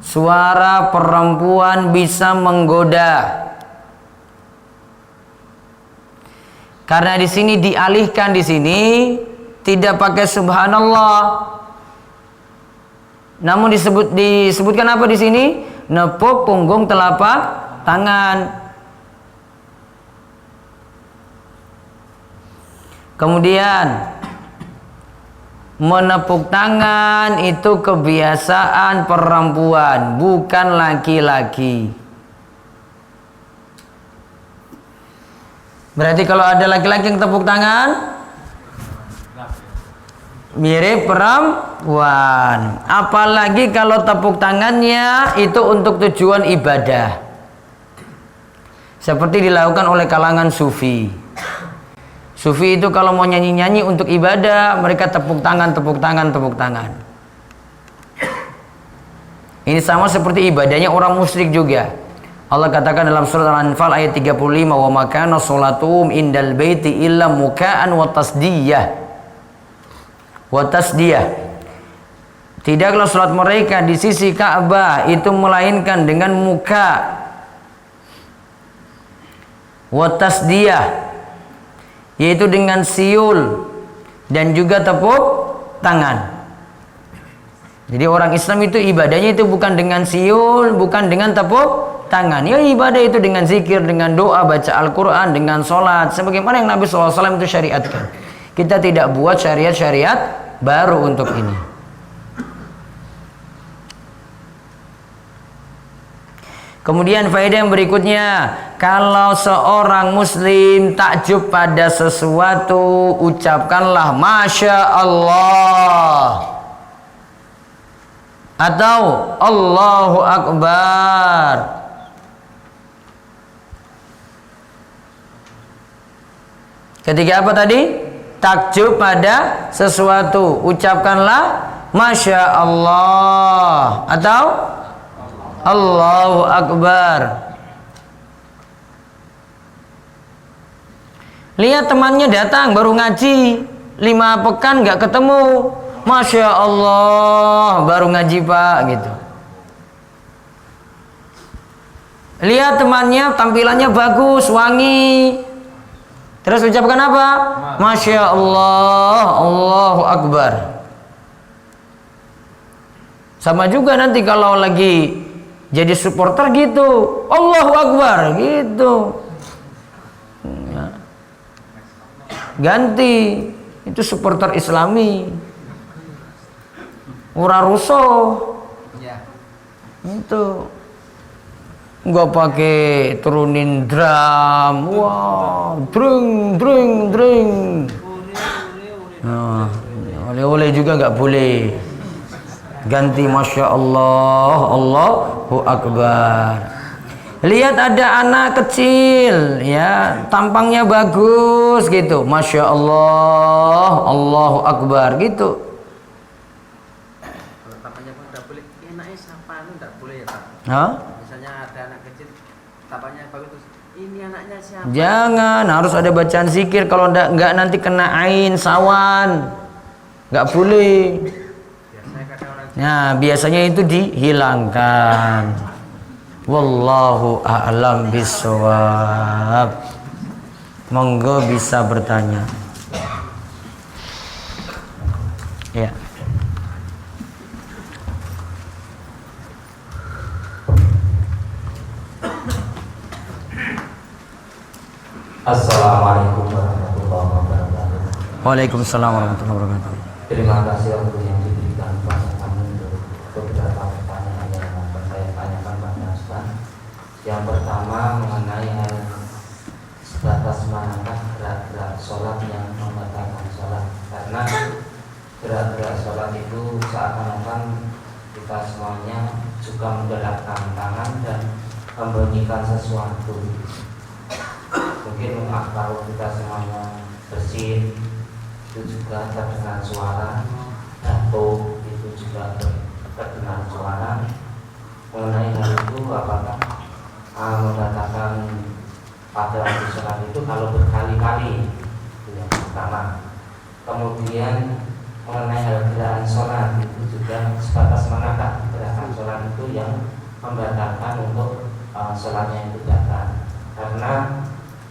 suara perempuan bisa menggoda. Karena di sini dialihkan, di sini tidak pakai subhanallah. Namun disebutkan apa di sini? Nepuk punggung telapak tangan. Kemudian menepuk tangan itu kebiasaan perempuan, bukan laki-laki. Berarti kalau ada laki-laki yang tepuk tangan, mirip perempuan. Apalagi kalau tepuk tangannya itu untuk tujuan ibadah, seperti dilakukan oleh kalangan sufi. Sufi itu kalau mau nyanyi-nyanyi untuk ibadah, mereka tepuk tangan, tepuk tangan, tepuk tangan. Ini sama seperti ibadahnya orang musyrik juga. Allah katakan dalam surat Al-Anfal ayat 35, "Wa ma kana sholatuhum indal baiti illa muka'an wa tasdiyah." Wa tasdiyah. Tidaklah salat mereka di sisi Ka'bah itu melainkan dengan muka. Wa tasdiyah, yaitu dengan siul dan juga tepuk tangan. Jadi orang Islam itu ibadahnya itu bukan dengan siul, bukan dengan tepuk tangan. Ya ibadah itu dengan zikir, dengan doa, baca Al-Quran, dengan sholat, sebagaimana yang Nabi SAW itu syariatkan. Kita tidak buat syariat-syariat baru untuk ini. Kemudian faedah yang berikutnya, kalau seorang muslim takjub pada sesuatu, ucapkanlah Masya Allah atau Allahu Akbar. Ketika apa tadi? Takjub pada sesuatu, ucapkanlah Masya Allah atau Allahu Akbar. Lihat temannya datang baru ngaji 5 pekan nggak ketemu, Masya Allah baru ngaji Pak gitu. Lihat temannya tampilannya bagus, wangi, terus ucapkan apa? Masya Allah, Allahu Akbar. Sama juga nanti kalau lagi jadi supporter gitu, Allahu Akbar gitu. Ya. Ganti, itu supporter Islami. Ora rusuh. Itu nggak pakai turunin drum, wow, dreng dreng dreng. Nah, oleh-oleh juga nggak boleh. Ganti Masya Allah, Allahu Akbar. Lihat ada anak kecil, ya, tampangnya bagus gitu, Masya Allah, Allahu Akbar gitu. Kalau tampaknya pun tidak boleh, enaknya siapa itu tidak boleh ya Pak. Hah? Misalnya ada anak kecil, tampaknya bagus, ini anaknya siapa? Jangan, harus ada bacaan zikir. Kalau enggak nanti kena ain, sawan, nggak boleh. Nah, biasanya itu dihilangkan. Wallahu a'lam bishawab. Monggo bisa bertanya. Ya. Assalamualaikum warahmatullahi wabarakatuh. Waalaikumsalam warahmatullahi wabarakatuh. Terima kasih untuk yang diberikan pasangan untuk beberapa pertanyaan yang akan saya tanyakan pada Ustaz. Yang pertama mengenai hal sebatas manakah gerak-gerak sholat yang membatalkan sholat, karena gerak-gerak sholat sholat itu seakan-akan kita semuanya juga menggerakkan tangan dan membunyikan sesuatu. Mungkin kalau kita semuanya bersin itu juga terdengar suara, batuk itu juga terdengar suara. Mengenai hal itu apakah mendatangkan pada waktu sholat itu kalau berkali-kali itu yang pertama. Kemudian mengenai hal gerakan sholat itu juga sebatas manakah gerakan sholat itu yang membatalkan untuk sholatnya itu batal. Karena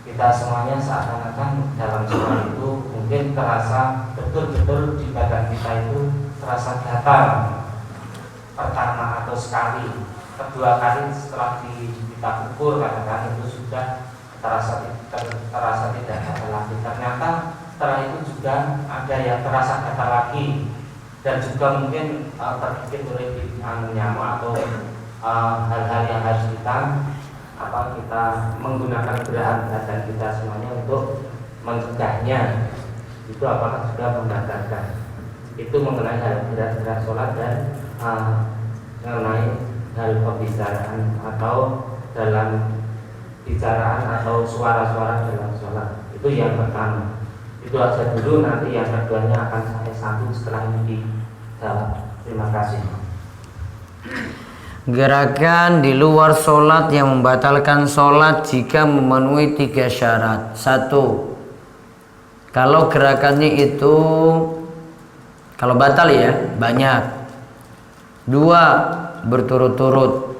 kita semuanya seakan-akan dalam sholat itu mungkin terasa betul-betul di badan kita itu terasa gatal pertama atau sekali, kedua kali setelah kita ukur kadang-kadang itu sudah terasa tidak gatal lagi. Ternyata setelah itu juga ada yang terasa gatal lagi, dan juga mungkin terbikin oleh nyamuk atau hal-hal yang harus kita menggunakan gerakan badan kita semuanya untuk mencegahnya. Itu apakah juga membatalkan? Itu mengenai hal gerak-gerak sholat dan mengenai hal pembicaraan atau dalam bicaraan atau suara-suara dalam sholat. Itu yang pertama. Itu aja dulu, nanti yang keduanya akan saya sambung setelah ini dijawab. Terima kasih. Gerakan di luar sholat yang membatalkan sholat jika memenuhi 3 syarat. 1. Kalau gerakannya itu kalau batal ya banyak. 2. Berturut-turut.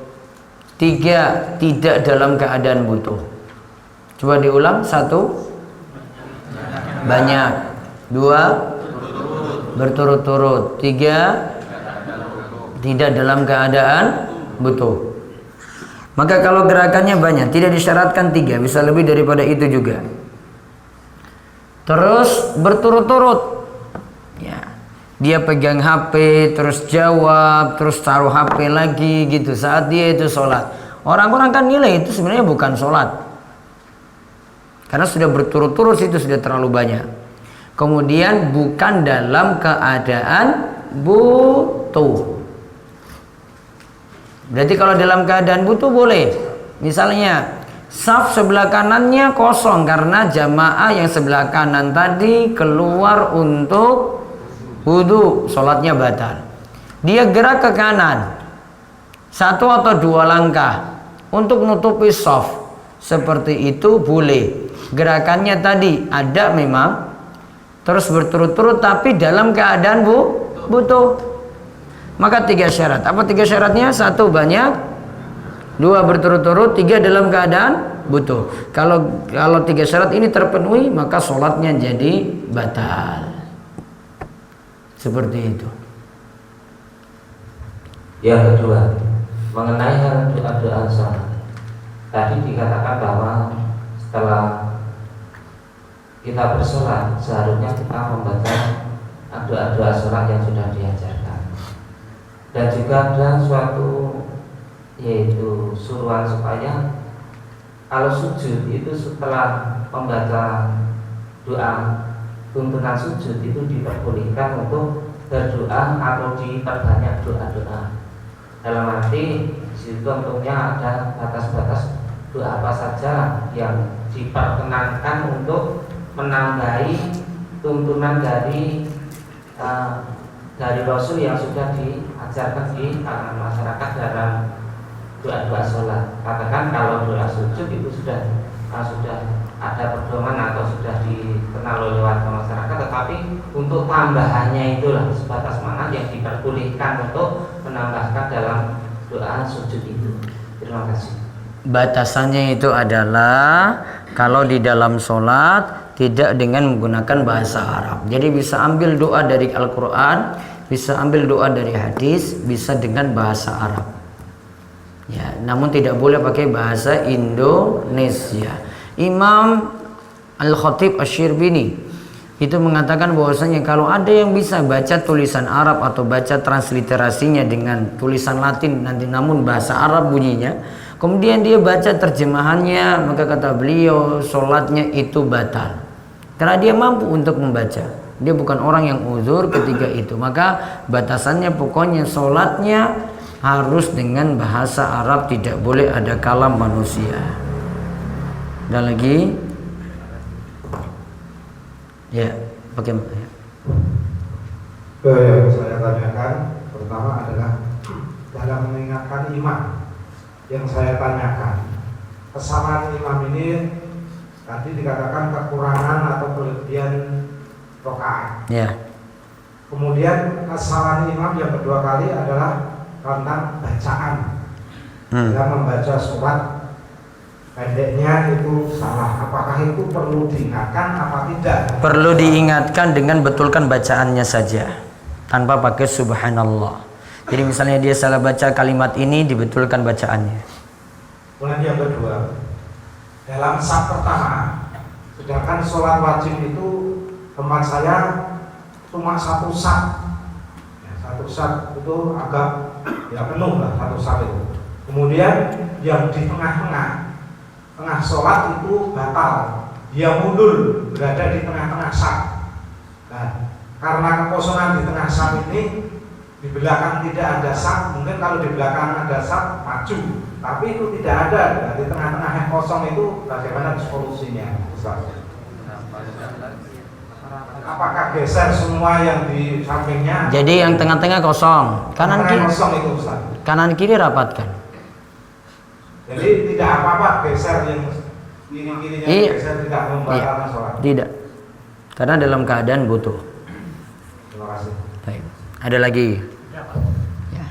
3. Tidak dalam keadaan butuh. Coba diulang. 1. Banyak. 2. Berturut-turut. 3. Tidak dalam keadaan butuh. Maka kalau gerakannya banyak, tidak disyaratkan 3, bisa lebih daripada itu juga. Terus berturut-turut, ya, dia pegang HP, terus jawab, terus taruh HP lagi gitu saat dia itu sholat. Orang-orang kan nilai itu sebenarnya bukan sholat, karena sudah berturut-turut itu sudah terlalu banyak. Kemudian bukan dalam keadaan butuh. Berarti kalau dalam keadaan butuh boleh. Misalnya saf sebelah kanannya kosong karena jamaah yang sebelah kanan tadi keluar untuk wudu, sholatnya batal. Dia gerak ke kanan 1 atau 2 langkah untuk nutupi saf, seperti itu boleh. Gerakannya tadi ada memang, terus berturut-turut tapi dalam keadaan butuh. Maka 3 syarat. Apa 3 syaratnya? 1 banyak, 2 berturut-turut, 3 dalam keadaan butuh. Kalau 3 syarat ini terpenuhi, maka sholatnya jadi batal. Seperti itu. Yang kedua, mengenai hal doa-doa sholat. Tadi dikatakan bahwa setelah kita bersolat seharusnya kita membaca doa-doa sholat yang sudah diajarkan. Dan juga ada suatu yaitu suruhan supaya kalau sujud itu setelah membaca doa tuntunan sujud itu diperbolehkan untuk berdoa atau diperbanyak doa-doa. Dalam arti situ tentunya ada batas-batas doa apa saja yang diperkenankan untuk menambahi tuntunan dari Rasul yang sudah diajarkan di kalangan masyarakat dalam doa-doa sholat. Katakan kalau doa sujud itu sudah ada pedoman atau sudah dikenal oleh warga masyarakat, tetapi untuk tambahannya itulah sebatas mana yang diperbolehkan untuk menambahkan dalam doa sujud itu. Terima kasih. Batasannya itu adalah kalau di dalam sholat tidak dengan menggunakan bahasa Arab. Jadi bisa ambil doa dari Al-Quran, bisa ambil doa dari hadis, bisa dengan bahasa Arab. Ya, namun tidak boleh pakai bahasa Indonesia. Imam Al-Khatib Asy-Syirbini itu mengatakan bahwasanya kalau ada yang bisa baca tulisan Arab atau baca transliterasinya dengan tulisan Latin nanti namun bahasa Arab bunyinya, kemudian dia baca terjemahannya, maka kata beliau sholatnya itu batal karena dia mampu untuk membaca. Dia bukan orang yang uzur ketika itu. Maka batasannya pokoknya sholatnya harus dengan bahasa Arab, tidak boleh ada kalam manusia. Dan lagi, ya, bagaimana? Yang saya tanyakan pertama adalah dalam mengingatkan imam. Yang saya tanyakan, kesamaan imam ini tadi dikatakan kekurangan atau kelebihan rakaat. Ya. Kemudian kesalahan imam yang kedua kali adalah tentang bacaan. Dalam membaca surat pendeknya itu salah. Apakah itu perlu diingatkan apa tidak? Perlu diingatkan dengan betulkan bacaannya saja, tanpa pakai subhanallah. Jadi misalnya dia salah baca kalimat ini, dibetulkan bacaannya. Kemudian yang kedua, dalam saf pertama, sedangkan sholat wajib itu tempat saya cuma satu saf. Satu saf itu agak ya penuh lah satu saf itu. Kemudian yang di tengah sholat itu batal, dia mundur berada di tengah-tengah saf. Nah, karena kekosongan di tengah saf ini, di belakang tidak ada saf, mungkin kalau di belakang ada saf maju, tapi itu tidak ada. Nah, di tengah-tengah yang kosong itu bagaimana solusinya, Ustaz? Apakah geser semua yang di sampingnya? Jadi yang tengah-tengah kosong, kanan kiri kosong itu, Ustaz. Kanan kiri rapatkan. Jadi tidak apa-apa geser yang kiri-kirinya geser, tidak membatalkan sholat. Tidak. Karena dalam keadaan butuh. Terima kasih. Baik. Ada lagi? Ya.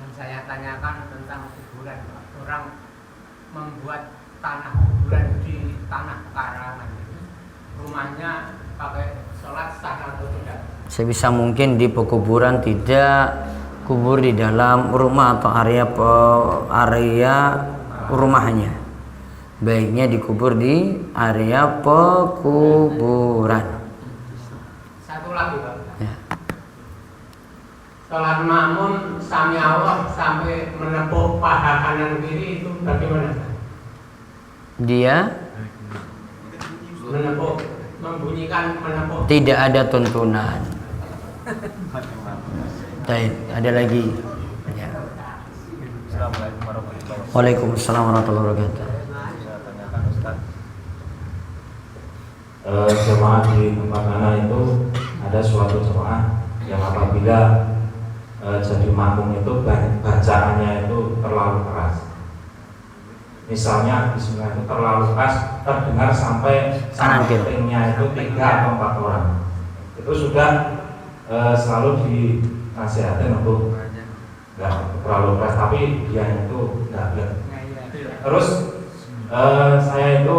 Yang saya tanyakan tentang kuburan, orang membuat tanah kuburan di tanah karangan, rumahnya pakai sholat sah atau tidak? Sebisa mungkin di pekuburan tidak kubur di dalam rumah atau area rumahnya. Baiknya dikubur di area pekuburan. Satu lagi, Pak. Ya. Sholat makmum sami Allah sampai menepuk paha kanan kiri itu bagaimana? Dia Menepuk, membunyikan menepuk. tidak ada tuntunan. Baik, ada lagi. Ya. Assalamualaikum warahmatullahi wabarakatuh. Waalaikumsalam warahmatullahi wabarakatuh. Saya tanyakan Ustaz, Jemaah di tempat mana itu ada suatu jemaah yang apabila jadi makmum itu bacaannya itu terlalu keras. Misalnya bismillah itu terlalu keras, terdengar sampai sampingnya itu 3 atau 4 orang. Itu sudah selalu dinasihatin untuk nggak terlalu keras, tapi dia itu nggak. Terus saya itu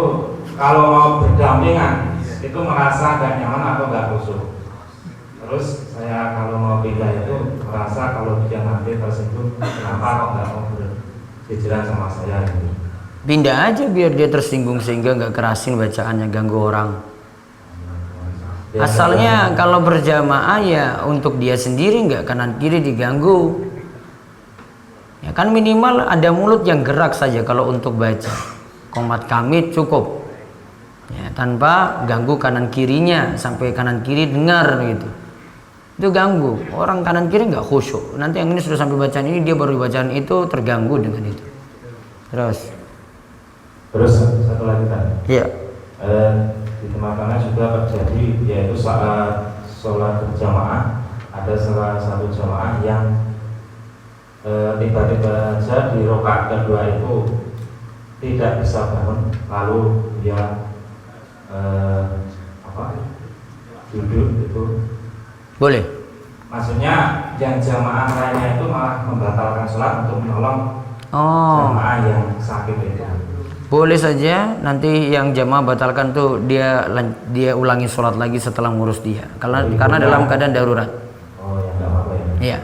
kalau mau berdampingan itu merasa gak nyaman atau gak khusyuk. Terus saya kalau mau pindah itu merasa kalau dia nanti tersinggung, kenapa kok gak mau berjalan sama saya gitu. Pindah aja biar dia tersinggung sehingga nggak kerasin bacaannya, ganggu orang. Asalnya kalau berjamaah ya untuk dia sendiri, nggak kanan kiri diganggu. Ya kan minimal ada mulut yang gerak saja kalau untuk baca. Qomat kamit cukup. Ya, tanpa ganggu kanan kirinya sampai kanan kiri dengar gitu. Itu ganggu. Orang kanan kiri nggak khusyuk. Nanti yang ini sudah sampai bacaan ini dia baru bacaan itu terganggu dengan itu. Terus satu lagi tadi. Iya. Di tempat mana juga terjadi, yaitu saat sholat berjamaah ada salah satu jamaah yang tiba-tiba saja di rakaat kedua itu tidak bisa bangun, lalu dia duduk itu. Boleh. Maksudnya yang jamaah lainnya itu malah membatalkan sholat untuk menolong jamaah yang sakit itu. Boleh saja, nanti yang jamaah batalkan tuh dia ulangi sholat lagi setelah ngurus dia. Karena dalam keadaan darurat. Oh ya, enggak apa-apa ya. Iya.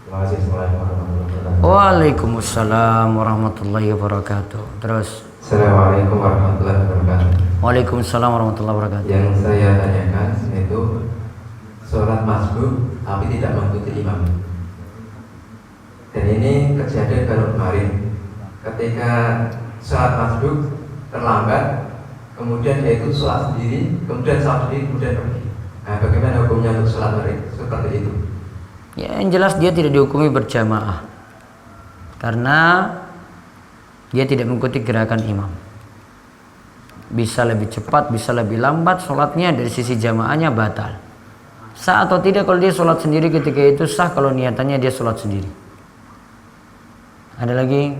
Terima kasih. Assalamualaikum warahmatullahi wabarakatuh. Waalaikumsalam warahmatullahi wabarakatuh. Terus. Assalamualaikum warahmatullahi wabarakatuh. Waalaikumsalam warahmatullahi wabarakatuh. Yang saya tanyakan itu sholat masbuk tapi tidak mengikuti imam. Dan ini kejadian baru kemarin ketika sholat masbuk terlambat, kemudian dia itu sholat sendiri, kemudian sholat sendiri, kemudian pergi. Nah, bagaimana hukumnya untuk sholat mereka seperti itu? Ya, yang jelas dia tidak dihukumi berjamaah karena dia tidak mengikuti gerakan imam. Bisa lebih cepat, bisa lebih lambat sholatnya, dari sisi jamaahnya batal. Sah atau tidak kalau dia sholat sendiri ketika itu sah kalau niatannya dia sholat sendiri. Ada lagi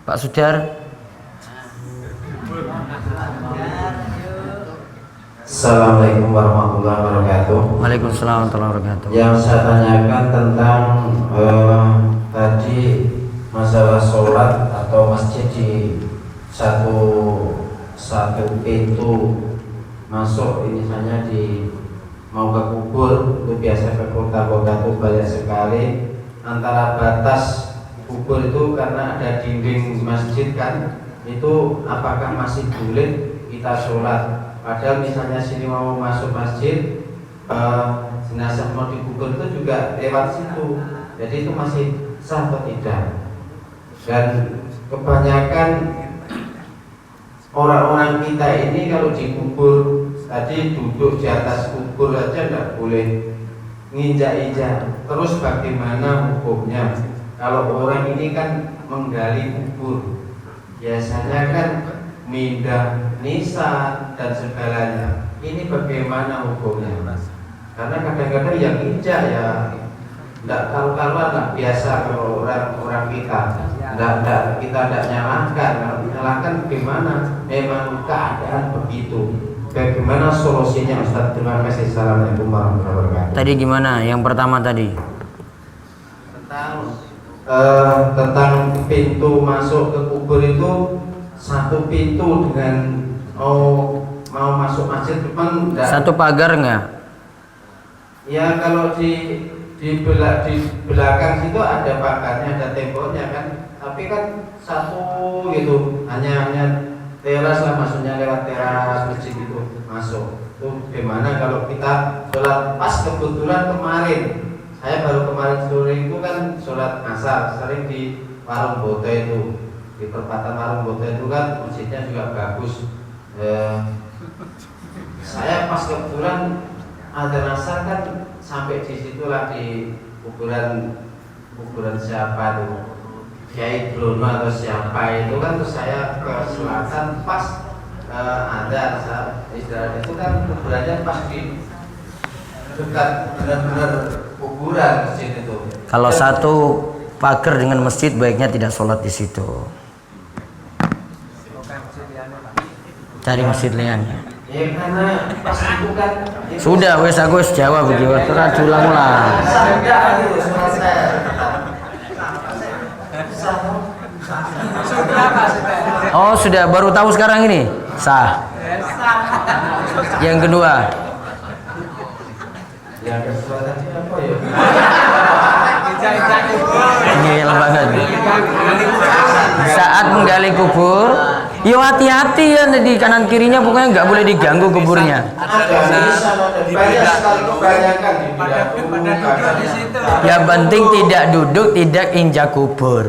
Pak Sudar? Assalamualaikum warahmatullahi wabarakatuh. Waalaikumsalam warahmatullahi wabarakatuh. Yang saya tanyakan tentang tadi masalah sholat atau masjid di satu pintu masuk, ini hanya di mau ke kubur, itu biasa ke kota-kota itu banyak sekali. Antara batas kubur itu karena ada dinding masjid kan, itu apakah masih boleh kita sholat? Padahal misalnya sini mau masuk masjid, jenazah mau dikubur itu juga lewat situ, jadi itu masih sah atau tidak? Dan kebanyakan orang-orang kita ini kalau dikubur tadi duduk di atas kubur aja tidak boleh nginjak-injak. Terus bagaimana hukumnya? Kalau orang ini kan menggali kubur, biasanya kan mindah nisan dan segalanya. Ini bagaimana hukumnya? Karena kadang-kadang yang injak ya tidak karu-karuan lah, biasa kalau orang kita kita tidak nyalahkan. Kalau nyalahkan bagaimana? Memang keadaan begitu. Bagaimana solusinya Ustaz? Terima kasih. Assalamualaikum warahmatullahi wabarakatuh. Tadi gimana? Yang pertama tadi tentang pintu masuk ke kubur itu, satu pintu dengan mau masuk masjid depan satu pagar enggak? Ya kalau di belakang situ ada pagarnya, ada temboknya kan, tapi kan satu gitu, hanya teras lah, maksudnya lewat teras masjid itu masuk. Itu gimana kalau kita sholat? Pas kebetulan kemarin saya baru kemarin sore itu kan sholat asar, sering di Warung Bote itu, di perempatan Warung Bote itu kan masjidnya juga bagus. Saya pas kebetulan ada asar kan sampai di situlah, di kuburan siapa itu, Kiai Bruno atau siapa itu kan, terus saya ke selatan pas ada istirahat itu kan kuburannya pas di dekat benar-benar kuburan masjid itu. Kalau satu pagar dengan masjid baiknya tidak sholat di situ. Cari masjid lainnya. Ya karena pas itu kan Sudah wes aku wes jawab begitu. Terus ulang-ulang. Oh sudah baru tahu sekarang ini sah. Yang kedua. Yang kedua tadi apa ya? Ini banget. Saat menggali kubur, yo hati-hati ya, di kanan kirinya pokoknya nggak boleh diganggu kuburnya. Yang penting tidak duduk, tidak injak kubur.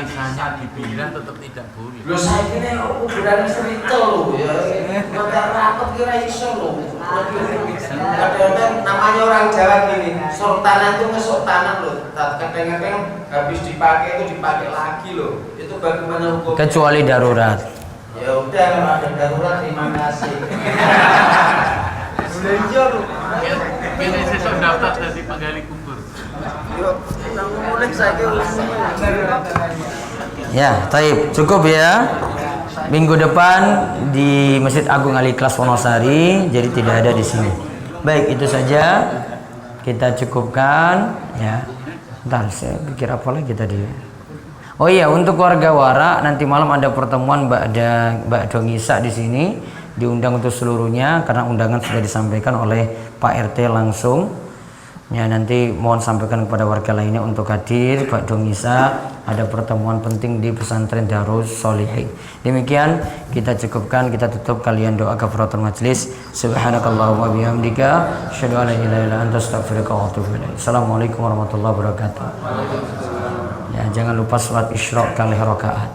Misalnya dibilang tetap tidak boleh. Loh saya kira kuburan cerita loh ya, bentar rapat kira iso loh. Kadang-kadang namanya orang Jawa gini, sultanan itu ngesultanan loh. Kadang-kadang habis dipakai itu dipakai lagi loh. Itu bagaimana hukum? Kecuali darurat. Ya udah, kalau ada darurat terima kasih. Udah hijau loh. Ini sesok daftar dari penggali kubur. Yuk, boleh saya Ya, taib, cukup ya. Minggu depan di Masjid Agung Al Ikhlas Wonosari, jadi tidak ada di sini. Baik, itu saja kita cukupkan ya. Bentar, saya pikir apa lagi tadi. Oh iya, untuk warga Wara nanti malam ada pertemuan Mbak Dongisa di sini, diundang untuk seluruhnya karena undangan sudah disampaikan oleh Pak RT langsung. Ya, nanti mohon sampaikan kepada warga lainnya untuk hadir. Pak Dongisa ada pertemuan penting di pesantren Darus Solihin. Demikian kita cukupkan, kita tutup, kalian doa kafaratul majlis. Subhanakallahumma bihamdika asyhadu an la ilaha illa anta astaghfiruka wa atubu ilaik. Assalamualaikum warahmatullahi wabarakatuh. Ya, jangan lupa salat isyraq kali rakaat.